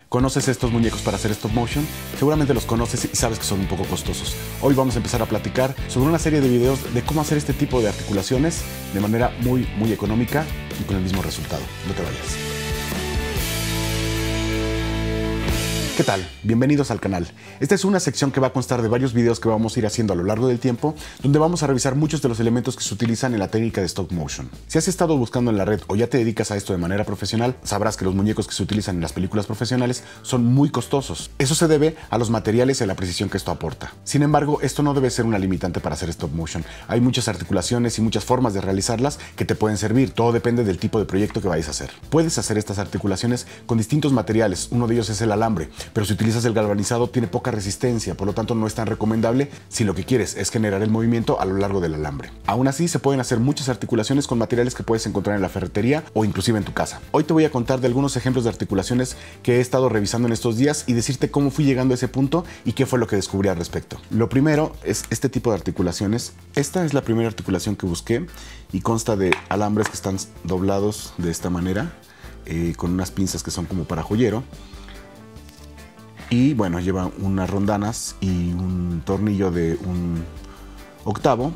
¿Conoces estos muñecos para hacer stop motion? Seguramente los conoces y sabes que son un poco costosos. Hoy vamos a empezar a platicar sobre una serie de videos de cómo hacer este tipo de articulaciones de manera muy económica y con el mismo resultado. No te vayas. ¿Qué tal? Bienvenidos al canal. Esta es una sección que va a constar de varios videos que vamos a ir haciendo a lo largo del tiempo, donde vamos a revisar muchos de los elementos que se utilizan en la técnica de stop motion. Si has estado buscando en la red o ya te dedicas a esto de manera profesional, sabrás que los muñecos que se utilizan en las películas profesionales son muy costosos. Eso se debe a los materiales y a la precisión que esto aporta. Sin embargo, esto no debe ser una limitante para hacer stop motion. Hay muchas articulaciones y muchas formas de realizarlas que te pueden servir. Todo depende del tipo de proyecto que vayas a hacer. Puedes hacer estas articulaciones con distintos materiales. Uno de ellos es el alambre, pero si utilizas el galvanizado tiene poca resistencia, por lo tanto no es tan recomendable si lo que quieres es generar el movimiento a lo largo del alambre. Aún así, se pueden hacer muchas articulaciones con materiales que puedes encontrar en la ferretería o inclusive en tu casa. Hoy te voy a contar de algunos ejemplos de articulaciones que he estado revisando en estos días y decirte cómo fui llegando a ese punto y qué fue lo que descubrí al respecto. Lo primero es este tipo de articulaciones. Esta es la primera articulación que busqué y consta de alambres que están doblados de esta manera, con unas pinzas que son como para joyero. Y bueno, lleva unas rondanas y un tornillo de 1/8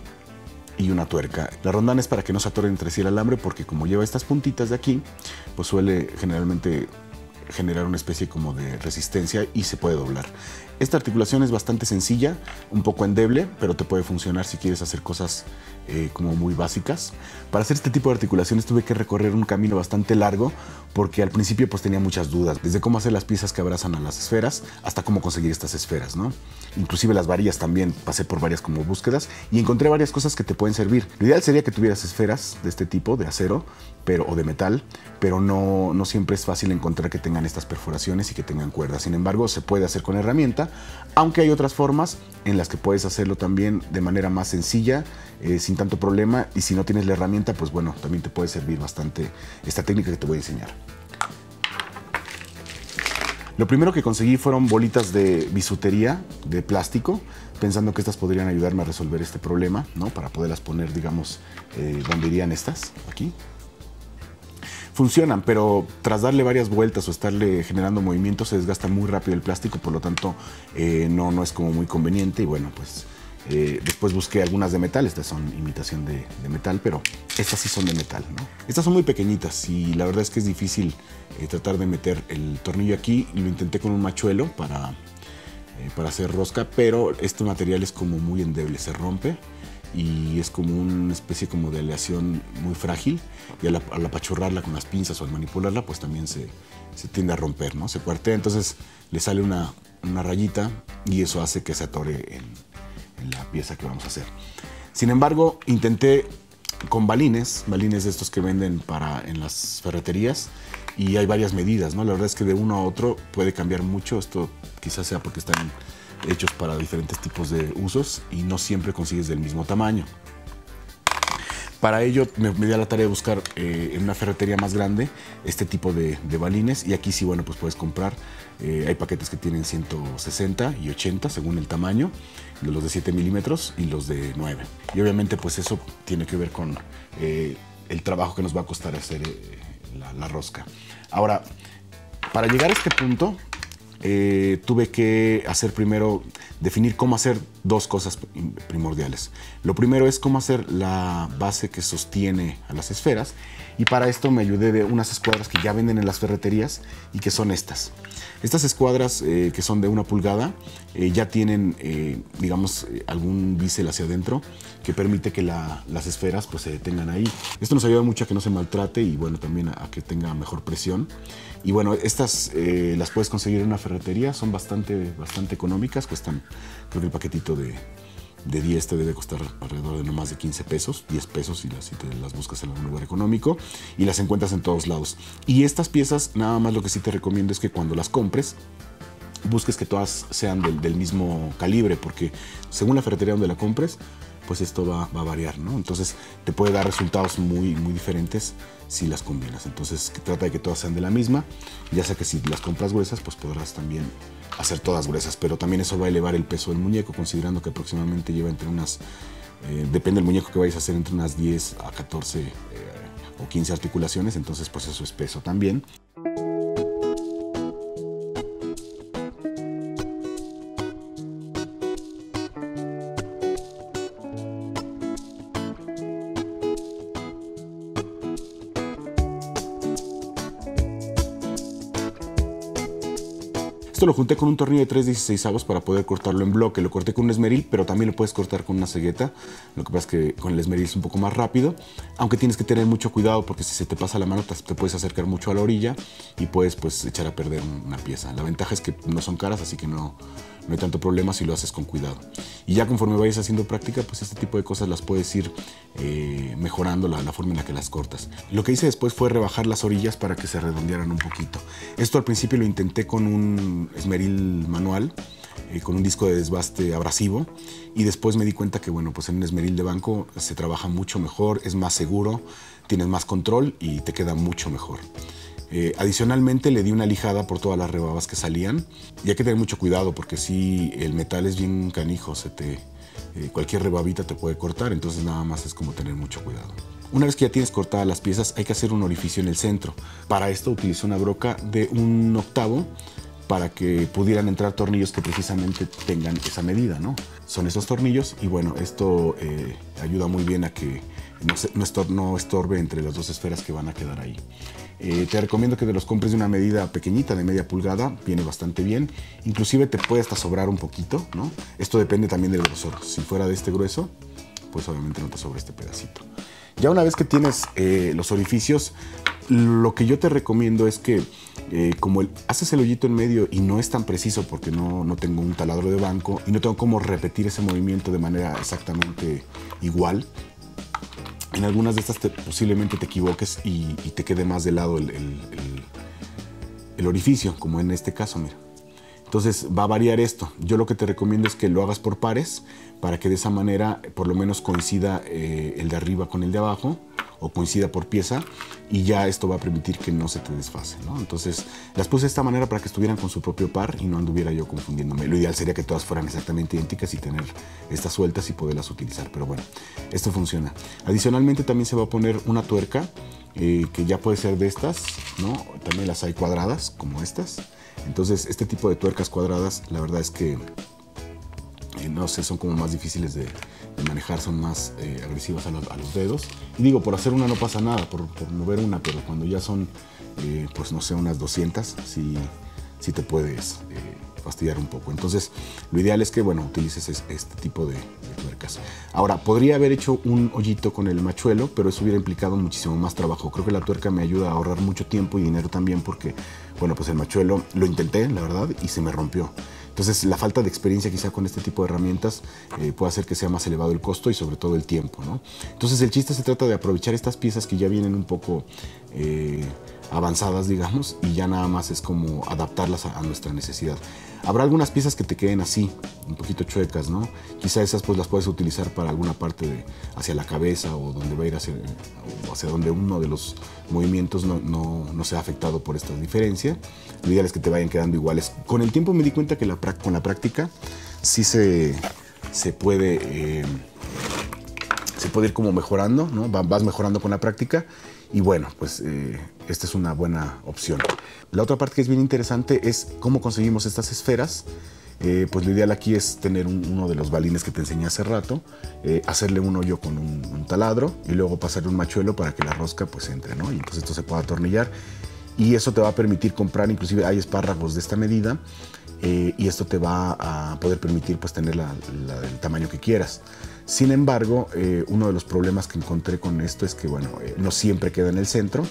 y una tuerca. La rondana es para que no se atore entre sí el alambre, porque como lleva estas puntitas de aquí, pues suele generalmente generar una especie como de resistencia y se puede doblar. Esta articulación es bastante sencilla, un poco endeble, pero te puede funcionar si quieres hacer cosas como muy básicas. Para hacer este tipo de articulaciones tuve que recorrer un camino bastante largo, porque al principio pues tenía muchas dudas, desde cómo hacer las piezas que abrazan a las esferas hasta cómo conseguir estas esferas, ¿no? Inclusive las varillas también, pasé por varias como búsquedas y encontré varias cosas que te pueden servir. Lo ideal sería que tuvieras esferas de este tipo, de acero o de metal, pero no siempre es fácil encontrar que tengan estas perforaciones y que tengan cuerdas. Sin embargo, se puede hacer con herramienta, aunque hay otras formas en las que puedes hacerlo también de manera más sencilla, sin tanto problema, y si no tienes la herramienta, pues bueno, también te puede servir bastante esta técnica que te voy a enseñar. Lo primero que conseguí fueron bolitas de bisutería de plástico, pensando que estas podrían ayudarme a resolver este problema, ¿no? Para poderlas poner, digamos, donde irían estas, aquí. Funcionan, pero tras darle varias vueltas o estarle generando movimientos se desgasta muy rápido el plástico, por lo tanto no es como muy conveniente. Y bueno, pues después busqué algunas de metal. Estas son imitación de metal, pero estas sí son de metal, ¿no? Estas son muy pequeñitas y la verdad es que es difícil tratar de meter el tornillo aquí. Lo intenté con un machuelo para hacer rosca, pero este material es como muy endeble, se rompe y es como una especie como de aleación muy frágil, y al apachurrarla con las pinzas o al manipularla pues también se tiende a romper, ¿no? Se cuartea, entonces le sale una rayita y eso hace que se atore en la pieza que vamos a hacer. Sin embargo, intenté con balines de estos que venden en las ferreterías, y hay varias medidas, ¿no? La verdad es que de uno a otro puede cambiar mucho. Esto quizás sea porque están hechos para diferentes tipos de usos y no siempre consigues del mismo tamaño. Para ello me di a la tarea de buscar en una ferretería más grande este tipo de balines, y aquí sí, bueno, pues puedes comprar. Hay paquetes que tienen 160 y 80 según el tamaño, los de 7 milímetros y los de 9. Y obviamente pues eso tiene que ver con el trabajo que nos va a costar hacer la rosca. Ahora, para llegar a este punto, tuve que definir cómo hacer dos cosas primordiales. Lo primero es cómo hacer la base que sostiene a las esferas, y para esto me ayudé de unas escuadras que ya venden en las ferreterías y que son estas. Estas escuadras, que son de 1 pulgada, ya tienen, digamos, algún bisel hacia adentro que permite que las esferas pues se detengan ahí. Esto nos ayuda mucho a que no se maltrate y bueno, también a que tenga mejor presión. Y bueno, estas las puedes conseguir en una ferretería, son bastante económicas, cuestan, creo que el paquetito de 10 te debe costar alrededor de no más de 15 pesos, 10 pesos si te las buscas en algún lugar económico, y las encuentras en todos lados. Y estas piezas, nada más lo que sí te recomiendo es que cuando las compres, busques que todas sean del mismo calibre, porque según la ferretería donde la compres, pues esto va a variar, ¿no? Entonces te puede dar resultados muy diferentes si las combinas. Entonces trata de que todas sean de la misma, ya sea que si las compras gruesas, pues podrás también hacer todas gruesas, pero también eso va a elevar el peso del muñeco, considerando que aproximadamente lleva entre unas, depende del muñeco que vayas a hacer, entre unas 10 a 14 o 15 articulaciones, entonces pues eso es peso también. Esto lo junté con un tornillo de 3/16 para poder cortarlo en bloque. Lo corté con un esmeril, pero también lo puedes cortar con una cegueta. Lo que pasa es que con el esmeril es un poco más rápido, aunque tienes que tener mucho cuidado porque si se te pasa la mano te puedes acercar mucho a la orilla y puedes pues echar a perder una pieza. La ventaja es que no son caras, así que no hay tanto problema si lo haces con cuidado. Y ya conforme vayas haciendo práctica, pues este tipo de cosas las puedes ir mejorando la forma en la que las cortas. Lo que hice después fue rebajar las orillas para que se redondearan un poquito. Esto al principio lo intenté con un esmeril manual, con un disco de desbaste abrasivo, y después me di cuenta que bueno, pues en un esmeril de banco se trabaja mucho mejor, es más seguro, tienes más control y te queda mucho mejor. Adicionalmente le di una lijada por todas las rebabas que salían, y hay que tener mucho cuidado porque si el metal es bien canijo, cualquier rebabita te puede cortar, entonces nada más es como tener mucho cuidado. Una vez que ya tienes cortadas las piezas, hay que hacer un orificio en el centro. Para esto utilicé una broca de 1/8 para que pudieran entrar tornillos que precisamente tengan esa medida, ¿no? Son esos tornillos y bueno, esto ayuda muy bien a que no estorbe entre las dos esferas que van a quedar ahí. Te recomiendo que te los compres de una medida pequeñita, de media pulgada, viene bastante bien. Inclusive te puede hasta sobrar un poquito, ¿no? Esto depende también del grosor. Si fuera de este grueso, pues obviamente no te sobra este pedacito. Ya una vez que tienes los orificios, lo que yo te recomiendo es que como haces el hoyito en medio y no es tan preciso porque no tengo un taladro de banco y no tengo cómo repetir ese movimiento de manera exactamente igual, en algunas de estas posiblemente te equivoques y te quede más de lado el orificio, como en este caso, mira. Entonces va a variar esto. Yo lo que te recomiendo es que lo hagas por pares para que de esa manera por lo menos coincida el de arriba con el de abajo o coincida por pieza y ya esto va a permitir que no se te desfase, ¿no? Entonces las puse de esta manera para que estuvieran con su propio par y no anduviera yo confundiéndome. Lo ideal sería que todas fueran exactamente idénticas y tener estas sueltas y poderlas utilizar, pero bueno, esto funciona. Adicionalmente también se va a poner una tuerca que ya puede ser de estas, ¿no? También las hay cuadradas como estas. Entonces este tipo de tuercas cuadradas la verdad es que no sé, son como más difíciles de manejar, son más agresivas a los dedos. Y digo, por hacer una no pasa nada, por mover una, pero cuando ya son, pues no sé, unas 200, sí te puedes fastidiar un poco. Entonces, lo ideal es que, bueno, utilices este tipo de tuercas. Ahora, podría haber hecho un hoyito con el machuelo, pero eso hubiera implicado muchísimo más trabajo. Creo que la tuerca me ayuda a ahorrar mucho tiempo y dinero también porque, bueno, pues el machuelo lo intenté, la verdad, y se me rompió. Entonces, la falta de experiencia quizá con este tipo de herramientas puede hacer que sea más elevado el costo y sobre todo el tiempo, ¿no? Entonces, el chiste se trata de aprovechar estas piezas que ya vienen un poco avanzadas, digamos, y ya nada más es como adaptarlas a nuestra necesidad. Habrá algunas piezas que te queden así, un poquito chuecas, ¿no? Quizá esas pues las puedes utilizar para alguna parte hacia la cabeza o donde va a ir hacia donde uno de los movimientos no sea afectado por esta diferencia. Lo ideal es que te vayan quedando iguales. Con el tiempo me di cuenta que con la práctica sí se puede ir como mejorando, ¿no? Vas mejorando con la práctica. Y bueno, pues esta es una buena opción. La otra parte que es bien interesante es cómo conseguimos estas esferas. Pues lo ideal aquí es tener uno de los balines que te enseñé hace rato, hacerle un hoyo con un taladro y luego pasarle un machuelo para que la rosca pues entre, ¿no? Y entonces esto se pueda atornillar y eso te va a permitir comprar, inclusive hay espárragos de esta medida y esto te va a poder permitir pues tener el tamaño que quieras. Sin embargo, uno de los problemas que encontré con esto es que, bueno, no siempre queda en el centro,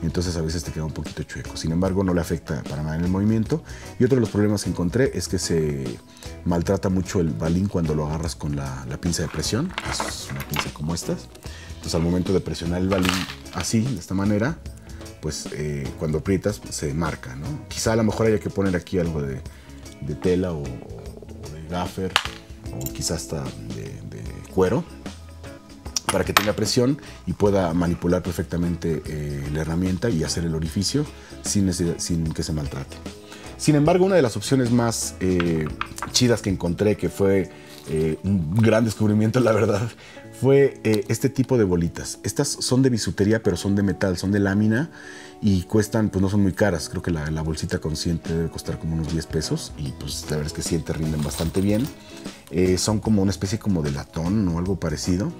entonces a veces te queda un poquito chueco. Sin embargo, no le afecta para nada en el movimiento. Y otro de los problemas que encontré es que se maltrata mucho el balín cuando lo agarras con la pinza de presión. Es una pinza como estas. Entonces, al momento de presionar el balín así, de esta manera, pues cuando aprietas se marca, ¿no? Quizá a lo mejor haya que poner aquí algo de tela o de gaffer o quizás hasta de cuero para que tenga presión y pueda manipular perfectamente la herramienta y hacer el orificio sin que se maltrate. Sin embargo, una de las opciones más chidas que encontré, que fue un gran descubrimiento, la verdad, fue este tipo de bolitas. Estas son de bisutería, pero son de metal, son de lámina y cuestan, pues no son muy caras. Creo que la bolsita consciente debe costar como unos 10 pesos y pues la verdad es que sí te rinden bastante bien. Son como una especie como de latón o algo parecido.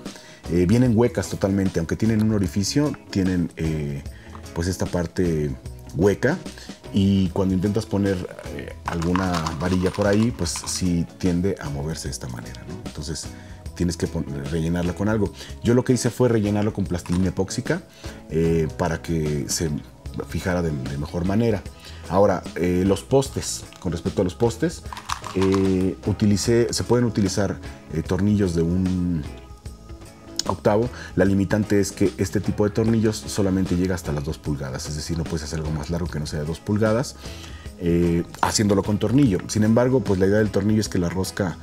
Vienen huecas totalmente, aunque tienen un orificio, tienen pues esta parte hueca y cuando intentas poner alguna varilla por ahí, pues sí tiende a moverse de esta manera, ¿no? Entonces tienes que rellenarla con algo. Yo lo que hice fue rellenarlo con plastilina epóxica para que se fijara de mejor manera. Ahora, los postes, con respecto a los postes, se pueden utilizar tornillos de 1/8. La limitante es que este tipo de tornillos solamente llega hasta las 2 pulgadas, es decir, no puedes hacer algo más largo que no sea de 2 pulgadas. Haciéndolo con tornillo. Sin embargo, pues la idea del tornillo es que la rosca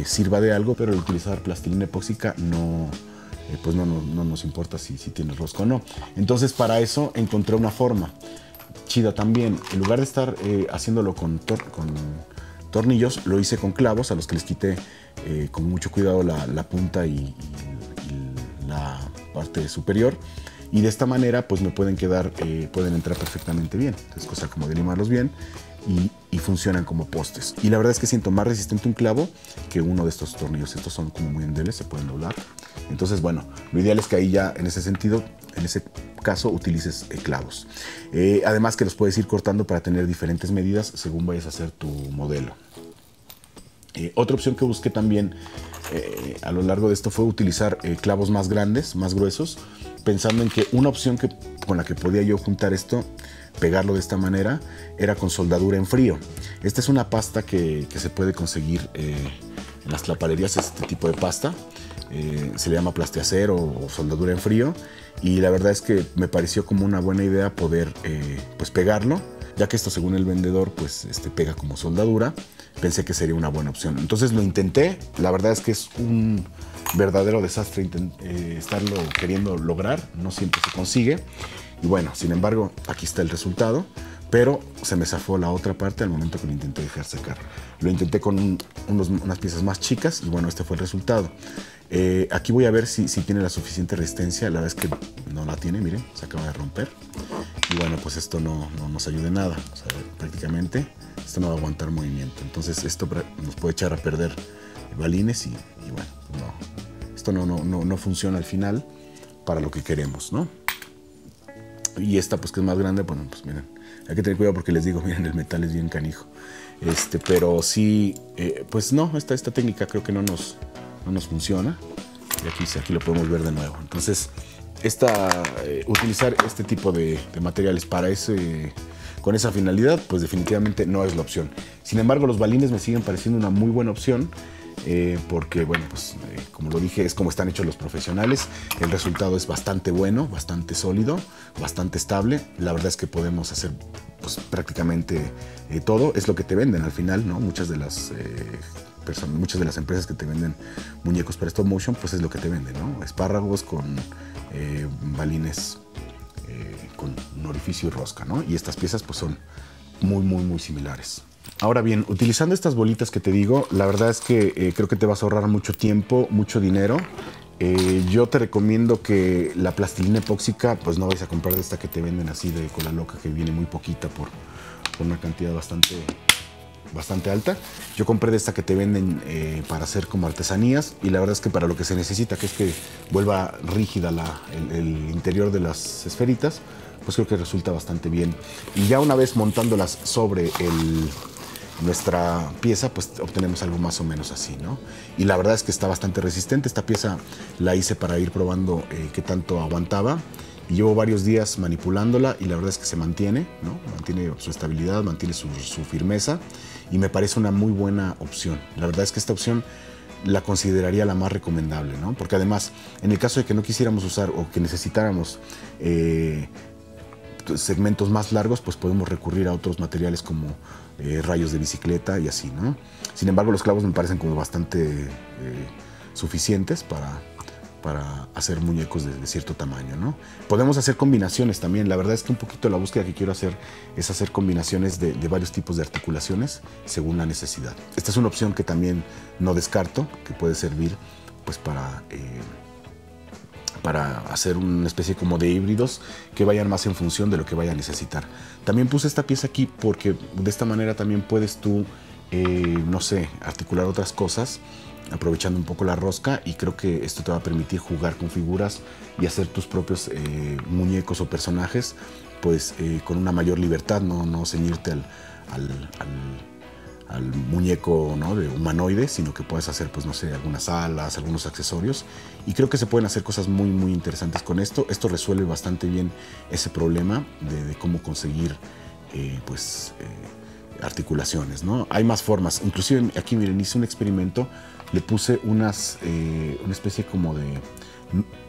sirva de algo, pero el utilizar plastilina epóxica pues no nos importa si tiene rosca o no. Entonces, para eso encontré una forma chida también. En lugar de estar haciéndolo con tornillos, lo hice con clavos, a los que les quité con mucho cuidado la punta y la parte superior. Y de esta manera pues me pueden entrar perfectamente bien. Es cosa como de limarlos bien y funcionan como postes. Y la verdad es que siento más resistente un clavo que uno de estos tornillos. Estos son como muy endebles, se pueden doblar. Entonces, bueno, lo ideal es que ahí ya en ese sentido, en ese caso, utilices clavos. Además que los puedes ir cortando para tener diferentes medidas según vayas a hacer tu modelo. Otra opción que busqué también a lo largo de esto fue utilizar clavos más grandes, más gruesos, pensando en que una opción con la que podía yo juntar esto, pegarlo de esta manera, era con soldadura en frío. Esta es una pasta que se puede conseguir en las tlapalerías, este tipo de pasta. Se le llama plastiacero o soldadura en frío, y la verdad es que me pareció como una buena idea poder pues pegarlo, ya que esto, según el vendedor, pues pega como soldadura. Pensé que sería una buena opción. Entonces lo intenté. La verdad es que es un verdadero desastre estarlo queriendo lograr. No siempre se consigue. Y bueno, sin embargo, aquí está el resultado. Pero se me zafó la otra parte al momento que lo intenté dejar secar. Lo intenté con unas piezas más chicas y bueno, este fue el resultado. Aquí voy a ver si tiene la suficiente resistencia. La verdad es que no la tiene, miren, se acaba de romper. Y bueno, pues esto no nos ayuda en nada. O sea, prácticamente esto no va a aguantar movimiento. Entonces esto nos puede echar a perder balines y bueno, esto no funciona al final para lo que queremos, ¿no? Y esta pues que es más grande, bueno, pues miren, hay que tener cuidado porque les digo, miren, el metal es bien canijo. Pero sí, pues no, esta técnica creo que no nos funciona. Y aquí lo podemos ver de nuevo. Entonces, utilizar este tipo de materiales con esa finalidad, pues definitivamente no es la opción. Sin embargo, los balines me siguen pareciendo una muy buena opción. Porque bueno, pues como lo dije, es como están hechos los profesionales. El resultado es bastante bueno, bastante sólido, bastante estable. La verdad es que podemos hacer pues prácticamente todo. Es lo que te venden al final, ¿no? Muchas de las empresas que te venden muñecos para stop motion, pues es lo que te venden, ¿no? Espárragos con balines con un orificio y rosca, ¿no? Y estas piezas pues son muy similares. Ahora bien, utilizando estas bolitas que te digo, la verdad es que creo que te vas a ahorrar mucho tiempo, mucho dinero. Yo te recomiendo que la plastilina epóxica, pues no vayas a comprar de esta que te venden así de cola loca, que viene muy poquita por una cantidad bastante alta. Yo compré de esta que te venden para hacer como artesanías, y la verdad es que para lo que se necesita, que es que vuelva rígida el interior de las esferitas, pues creo que resulta bastante bien. Y ya una vez montándolas sobre nuestra pieza, pues obtenemos algo más o menos así, ¿no? Y la verdad es que está bastante resistente. Esta pieza la hice para ir probando qué tanto aguantaba, y llevo varios días manipulándola y la verdad es que se mantiene, ¿no? Mantiene su estabilidad, mantiene su firmeza, y me parece una muy buena opción. La verdad es que esta opción la consideraría la más recomendable, ¿no? Porque además, en el caso de que no quisiéramos usar o que necesitáramos segmentos más largos, pues podemos recurrir a otros materiales como rayos de bicicleta y así, ¿no? Sin embargo, los clavos me parecen como bastante suficientes para hacer muñecos de cierto tamaño, ¿no? Podemos hacer combinaciones también. La verdad es que un poquito la búsqueda que quiero hacer es hacer combinaciones de varios tipos de articulaciones según la necesidad. Esta es una opción que también no descarto, que puede servir pues para hacer una especie como de híbridos que vayan más en función de lo que vaya a necesitar. También puse esta pieza aquí porque de esta manera también puedes tú, no sé, articular otras cosas aprovechando un poco la rosca, y creo que esto te va a permitir jugar con figuras y hacer tus propios muñecos o personajes pues con una mayor libertad, no ceñirte al muñeco, ¿no?, de humanoide, sino que puedes hacer, pues no sé, algunas alas, algunos accesorios, y creo que se pueden hacer cosas muy muy interesantes con esto. Esto resuelve bastante bien ese problema de cómo conseguir articulaciones, ¿no? Hay más formas, inclusive aquí miren, hice un experimento, le puse una especie como de,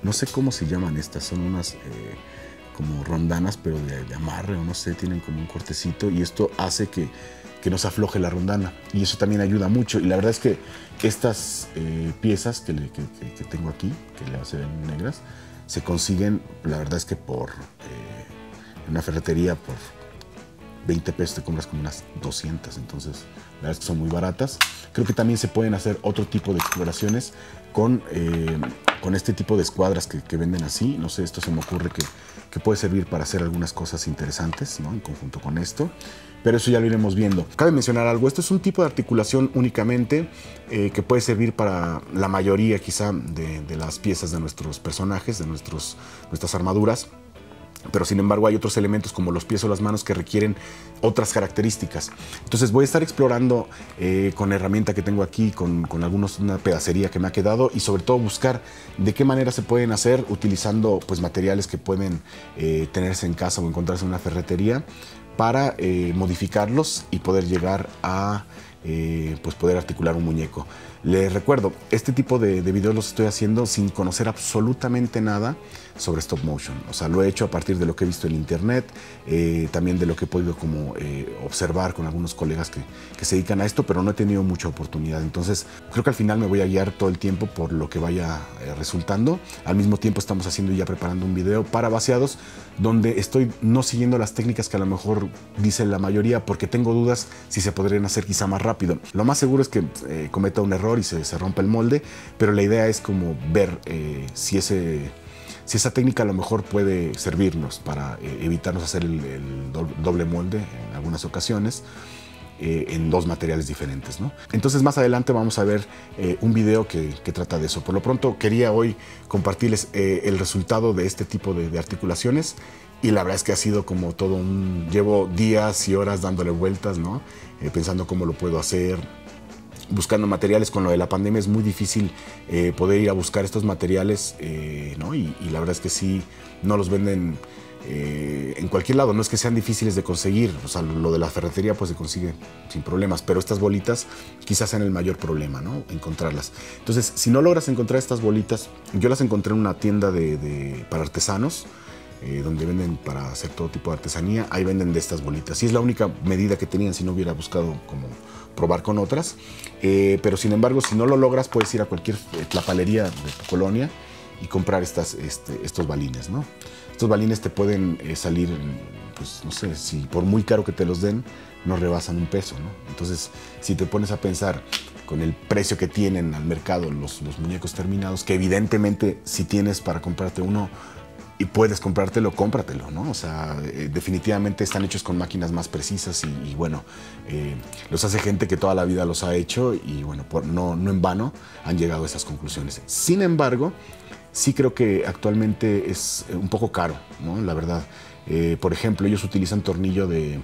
no sé cómo se llaman estas, son unas como rondanas, pero de amarre, o no sé, tienen como un cortecito, y esto hace que no se afloje la rondana, y eso también ayuda mucho. Y la verdad es que estas piezas que tengo aquí, que se ven negras, se consiguen, la verdad es que en una ferretería por 20 pesos te compras como unas 200, entonces la verdad es que son muy baratas. Creo que también se pueden hacer otro tipo de exploraciones con este tipo de escuadras que venden así. No sé, esto se me ocurre que puede servir para hacer algunas cosas interesantes, ¿no?, en conjunto con esto, pero eso ya lo iremos viendo. Cabe mencionar algo, esto es un tipo de articulación únicamente que puede servir para la mayoría quizá de las piezas de nuestros personajes, de nuestras armaduras. Pero sin embargo hay otros elementos como los pies o las manos que requieren otras características. Entonces voy a estar explorando con la herramienta que tengo aquí, con una pedacería que me ha quedado, y sobre todo buscar de qué manera se pueden hacer utilizando pues materiales que pueden tenerse en casa o encontrarse en una ferretería, para modificarlos y poder llegar a pues poder articular un muñeco. Les recuerdo, este tipo de videos los estoy haciendo sin conocer absolutamente nada sobre stop motion. O sea, lo he hecho a partir de lo que he visto en internet, también de lo que he podido como observar con algunos colegas que se dedican a esto, pero no he tenido mucha oportunidad. Entonces, creo que al final me voy a guiar todo el tiempo por lo que vaya resultando. Al mismo tiempo estamos haciendo y ya preparando un video para vaciados, donde estoy no siguiendo las técnicas que a lo mejor dice la mayoría, porque tengo dudas si se podrían hacer quizá más rápido. Lo más seguro es que cometa un error y se rompa el molde, pero la idea es como ver si esa técnica a lo mejor puede servirnos para evitarnos hacer el doble molde en algunas ocasiones en dos materiales diferentes, ¿no? Entonces más adelante vamos a ver un video que trata de eso. Por lo pronto quería hoy compartirles el resultado de este tipo de articulaciones, y la verdad es que ha sido como todo llevo días y horas dándole vueltas, ¿no? Pensando cómo lo puedo hacer, buscando materiales. Con lo de la pandemia es muy difícil poder ir a buscar estos materiales, ¿no? Y la verdad es que sí, no los venden en cualquier lado. No es que sean difíciles de conseguir, o sea, lo de la ferretería pues se consigue sin problemas, pero estas bolitas quizás sean el mayor problema, ¿no?, encontrarlas. Entonces, si no logras encontrar estas bolitas, yo las encontré en una tienda para artesanos, donde venden para hacer todo tipo de artesanía. Ahí venden de estas bolitas, y es la única medida que tenían, si no hubiera buscado como probar con otras. Pero sin embargo, si no lo logras, puedes ir a cualquier tlapalería de tu colonia y comprar estos balines, ¿no? Estos balines te pueden salir, pues no sé, si por muy caro que te los den, no rebasan $1, ¿no? Entonces, si te pones a pensar con el precio que tienen al mercado los muñecos terminados, que evidentemente si tienes para comprarte uno y puedes comprártelo, cómpratelo, ¿no? O sea, definitivamente están hechos con máquinas más precisas y bueno, los hace gente que toda la vida los ha hecho, y bueno, no en vano han llegado a esas conclusiones. Sin embargo, sí creo que actualmente es un poco caro, ¿no?, la verdad. Por ejemplo, ellos utilizan tornillo de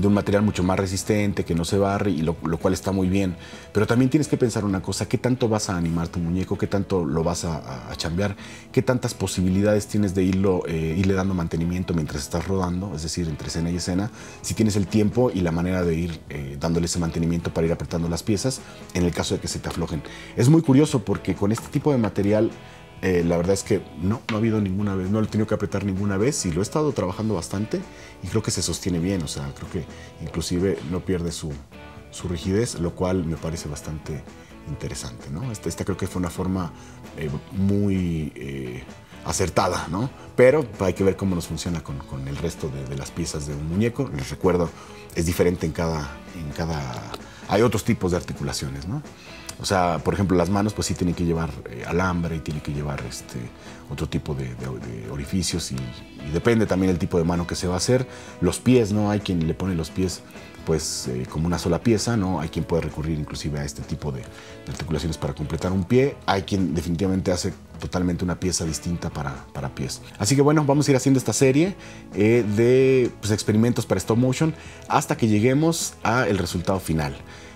un material mucho más resistente, que no se barre, y lo cual está muy bien. Pero también tienes que pensar una cosa: ¿qué tanto vas a animar tu muñeco? ¿Qué tanto lo vas a chambear? ¿Qué tantas posibilidades tienes de irle dando mantenimiento mientras estás rodando? Es decir, entre escena y escena, si tienes el tiempo y la manera de ir dándole ese mantenimiento para ir apretando las piezas en el caso de que se te aflojen. Es muy curioso porque con este tipo de material, la verdad es que no ha habido ninguna vez, no lo he tenido que apretar ninguna vez, y lo he estado trabajando bastante y creo que se sostiene bien. O sea, creo que inclusive no pierde su rigidez, lo cual me parece bastante interesante, ¿no? Esta creo que fue una forma muy acertada, ¿no? Pero hay que ver cómo nos funciona con el resto de las piezas de un muñeco. Les recuerdo, es diferente en cada hay otros tipos de articulaciones, ¿no? O sea, por ejemplo, las manos pues sí tienen que llevar alambre y tienen que llevar otro tipo de orificios y depende también el tipo de mano que se va a hacer. Los pies, ¿no? Hay quien le pone los pies pues como una sola pieza, ¿no? Hay quien puede recurrir inclusive a este tipo de articulaciones para completar un pie. Hay quien definitivamente hace totalmente una pieza distinta para pies. Así que bueno, vamos a ir haciendo esta serie de pues, experimentos para stop motion hasta que lleguemos al resultado final.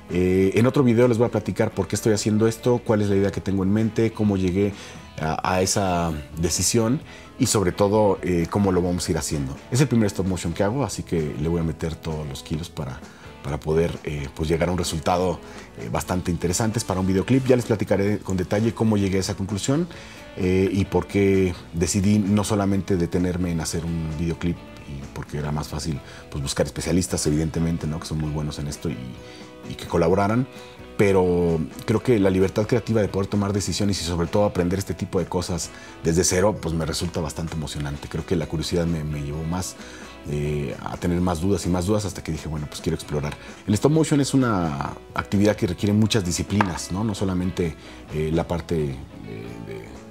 En otro video les voy a platicar por qué estoy haciendo esto, cuál es la idea que tengo en mente, cómo llegué a esa decisión y sobre todo cómo lo vamos a ir haciendo. Es el primer stop motion que hago, así que le voy a meter todos los kilos para poder pues llegar a un resultado bastante interesante para un videoclip. Ya les platicaré con detalle cómo llegué a esa conclusión y por qué decidí no solamente detenerme en hacer un videoclip, y porque era más fácil pues, buscar especialistas, evidentemente, ¿no? Que son muy buenos en esto y que colaboraran, pero creo que la libertad creativa de poder tomar decisiones y sobre todo aprender este tipo de cosas desde cero, pues me resulta bastante emocionante. Creo que la curiosidad me llevó más a tener más dudas y más dudas hasta que dije, bueno, pues quiero explorar. El stop motion es una actividad que requiere muchas disciplinas, no solamente la parte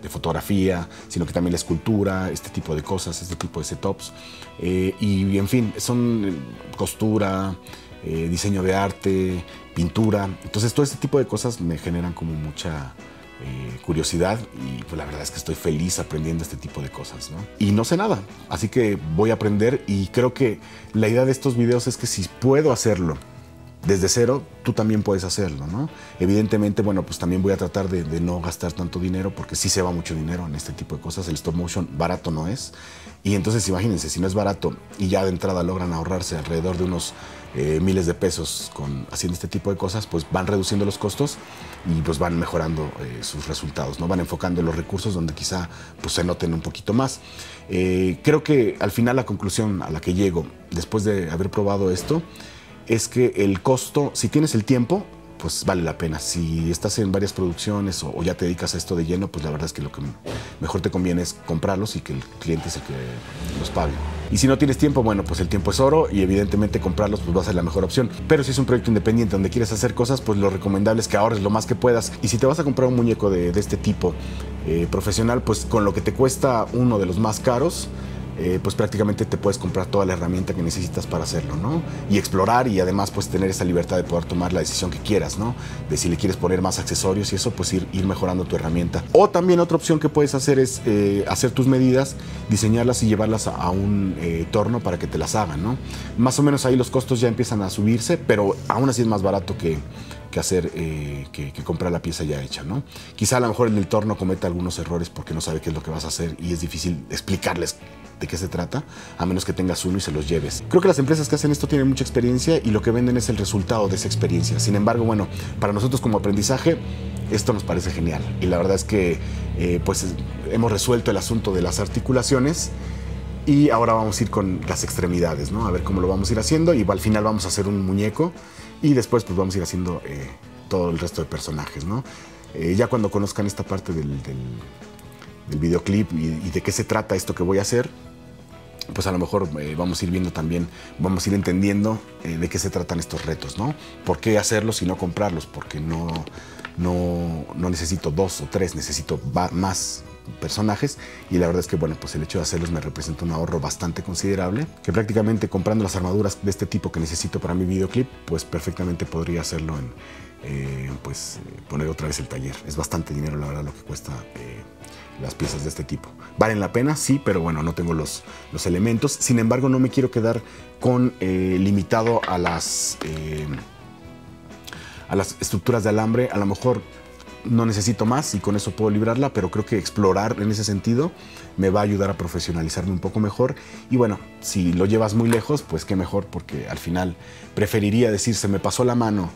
de fotografía, sino que también la escultura, este tipo de cosas, este tipo de setups. Y en fin, son costura, diseño de arte, pintura. Entonces todo este tipo de cosas me generan como mucha curiosidad y pues la verdad es que estoy feliz aprendiendo este tipo de cosas, ¿no? Y no sé nada, así que voy a aprender y creo que la idea de estos videos es que si puedo hacerlo desde cero, tú también puedes hacerlo, ¿no? Evidentemente, bueno, pues también voy a tratar de no gastar tanto dinero porque sí se va mucho dinero en este tipo de cosas. El stop motion barato no es. Y entonces imagínense, si no es barato y ya de entrada logran ahorrarse alrededor de unos miles de pesos haciendo este tipo de cosas, pues van reduciendo los costos y pues van mejorando sus resultados, ¿no? Van enfocando los recursos donde quizá pues se noten un poquito más. Creo que al final la conclusión a la que llego después de haber probado esto es que el costo, si tienes el tiempo, pues vale la pena. Si estás en varias producciones o ya te dedicas a esto de lleno, pues la verdad es que lo que mejor te conviene es comprarlos y que el cliente es el que los pague. Y si no tienes tiempo, bueno, pues el tiempo es oro y evidentemente comprarlos pues va a ser la mejor opción. Pero si es un proyecto independiente donde quieres hacer cosas, pues lo recomendable es que ahorres lo más que puedas. Y si te vas a comprar un muñeco de este tipo profesional, pues con lo que te cuesta uno de los más caros, pues prácticamente te puedes comprar toda la herramienta que necesitas para hacerlo, ¿no? Y explorar y además pues tener esa libertad de poder tomar la decisión que quieras, ¿no? De si le quieres poner más accesorios y eso, pues ir mejorando tu herramienta. O también otra opción que puedes hacer es hacer tus medidas, diseñarlas y llevarlas a un torno para que te las hagan, ¿no? Más o menos ahí los costos ya empiezan a subirse, pero aún así es más barato que comprar la pieza ya hecha, ¿no? Quizá a lo mejor en el torno cometa algunos errores porque no sabe qué es lo que vas a hacer y es difícil explicarles de qué se trata, a menos que tengas uno y se los lleves. Creo que las empresas que hacen esto tienen mucha experiencia y lo que venden es el resultado de esa experiencia. Sin embargo, bueno, para nosotros como aprendizaje, esto nos parece genial. Y la verdad es que pues hemos resuelto el asunto de las articulaciones y ahora vamos a ir con las extremidades, ¿no? A ver cómo lo vamos a ir haciendo y al final vamos a hacer un muñeco y después pues vamos a ir haciendo todo el resto de personajes, ¿no? Ya cuando conozcan esta parte del videoclip y de qué se trata esto que voy a hacer, pues a lo mejor vamos a ir viendo también, vamos a ir entendiendo de qué se tratan estos retos, ¿no? ¿Por qué hacerlos y no comprarlos? Porque no necesito 2 o 3, necesito más personajes y la verdad es que bueno, pues el hecho de hacerlos me representa un ahorro bastante considerable, que prácticamente comprando las armaduras de este tipo que necesito para mi videoclip, pues perfectamente podría hacerlo en poner otra vez el taller. Es bastante dinero la verdad lo que cuesta las piezas de este tipo. ¿Valen la pena? Sí, pero bueno, no tengo los elementos. Sin embargo, no me quiero quedar con limitado a las estructuras de alambre. A lo mejor no necesito más y con eso puedo librarla, pero creo que explorar en ese sentido me va a ayudar a profesionalizarme un poco mejor. Y bueno, si lo llevas muy lejos, pues qué mejor, porque al final preferiría decir, se me pasó la mano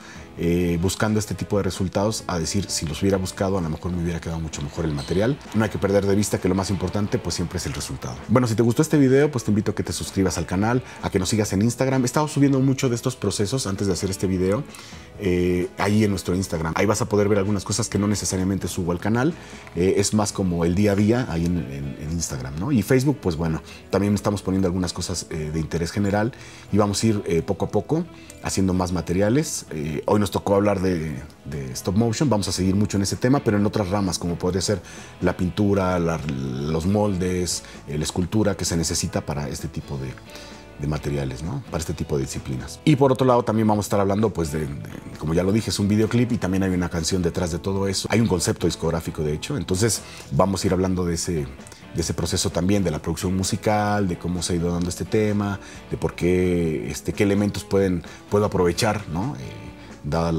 buscando este tipo de resultados, a decir, si los hubiera buscado, a lo mejor me hubiera quedado mucho mejor el material. No hay que perder de vista que lo más importante, pues siempre es el resultado. Bueno, si te gustó este video, pues te invito a que te suscribas al canal, a que nos sigas en Instagram. He estado subiendo mucho de estos procesos antes de hacer este video, ahí en nuestro Instagram. Ahí vas a poder ver algunas cosas que no necesariamente subo al canal, es más como el día a día ahí en Instagram, ¿no? Y Facebook, pues bueno, también estamos poniendo algunas cosas de interés general y vamos a ir poco a poco haciendo más materiales. Hoy nos tocó hablar de stop motion, vamos a seguir mucho en ese tema, pero en otras ramas, como podría ser la pintura, los moldes, la escultura que se necesita para este tipo de materiales, ¿no? Para este tipo de disciplinas. Y por otro lado también vamos a estar hablando, pues, como ya lo dije, es un videoclip y también hay una canción detrás de todo eso. Hay un concepto discográfico, de hecho. Entonces vamos a ir hablando de ese proceso también, de la producción musical, de cómo se ha ido dando este tema, de por qué, qué elementos puedo aprovechar, ¿no? Dada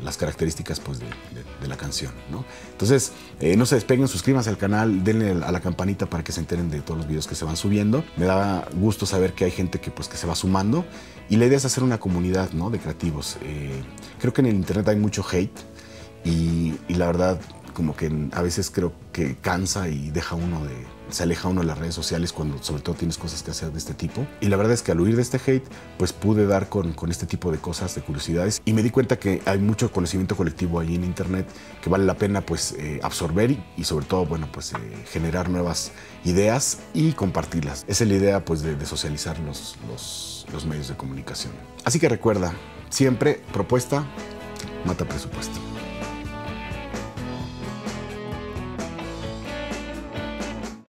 las características, pues, de la canción, ¿no? Entonces, no se despeguen, suscríbanse al canal, denle a la campanita para que se enteren de todos los videos que se van subiendo. Me da gusto saber que hay gente que se va sumando y la idea es hacer una comunidad, ¿no? De creativos. Creo que en el internet hay mucho hate y la verdad, como que a veces creo que cansa y se aleja uno de las redes sociales cuando sobre todo tienes cosas que hacer de este tipo. Y la verdad es que al huir de este hate, pues pude dar con este tipo de cosas, de curiosidades, y me di cuenta que hay mucho conocimiento colectivo ahí en internet que vale la pena, pues, absorber y sobre todo, bueno, pues generar nuevas ideas y compartirlas. Esa es la idea, pues, de socializar los medios de comunicación. Así que recuerda, siempre propuesta mata presupuesto.